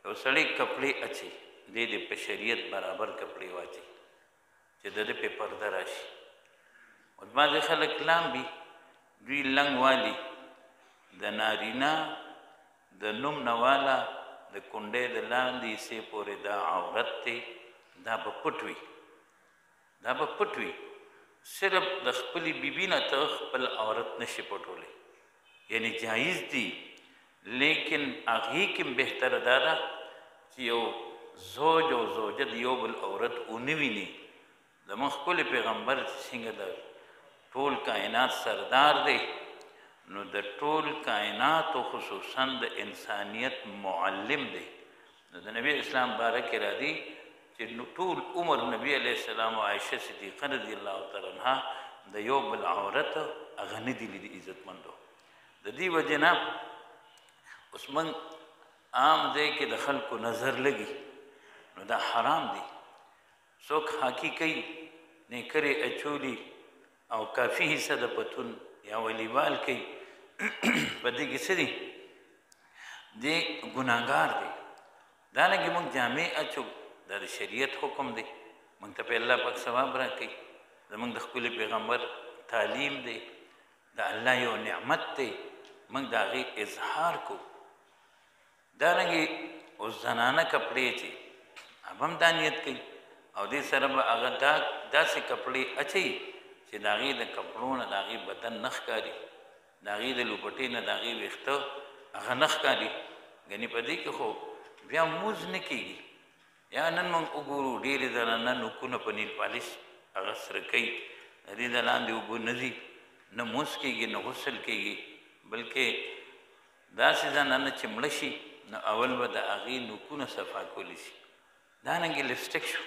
یو سړی کپړې اچي دی د په شریعت برابر کپړې واچي چې د ده پې پرده راشي. اوس بعضې خلک لامبي دوی لنګ والي د نارینه د نوم نه واله د کونډۍ د لاندې حصې پورې دا عورت دی، دا به پټ وي، دا به پټ وي. صرف د خپلې بیبي نه ته خپل عورت نشي پټولی، یعنی جایز دي، لیکن هغې کې بهتره دا ده چې یو زوج او زوجه د یو بل عورت ونه ویني. زموږ ښکلی پیغمبر چې څنګه د ټول کائنات سردار دی، نو د ټول کائناتو خصوصا د انسانیت معلم دی. نو د نبی اسلام باره کې راځي چې ټول عمر نبی علیه السلام او عایشه صدیقه رضی الله تعالی عنها د یو بل عورت هغه نه دي لیدي عزتمندو. د دې وجې نه اوس موږ عام ځای کې د خلکو نظر لګي نو دا حرام دی. څوک هاکي کوي، نیکرې اچولي او کافي حصه د پتون یا والیبال کوي، په دې کې څه دي؟ دی ګناهګار دی. دارنګې موږ جامې اچو، دا د شریعت حکم دی، موږ ته پې الله پاک ثواب راکوي. زموږ د ښکلي پیغمبر تعلیم دی، د الله یو نعمت دی، موږ د هغې اظهار کوو. دارنګې اوس زنانه کپړې چې هغه هم دا نیت کوي او دې سره به هغه داسې کپړې اچوي چې د هغې د کپړو نه د هغې بدن نه ښکاري، د هغې د لوپټې نه د هغې ویښته هغه نه ښکاري. ګنې په دې کې خو بیا موز نه کېږي. یا نن موږ وګورو ډېرې زنانه نوکونه په نیل پالش هغه سره کوي، د دې د لاندې اوبه نه ځي، نه موز کېږي نه غسل کېږي، بلکې داسې زنانه چې مړه شي نو اول به د هغې نوکونه صفا کولی شي. دارنګې لپسټک شو،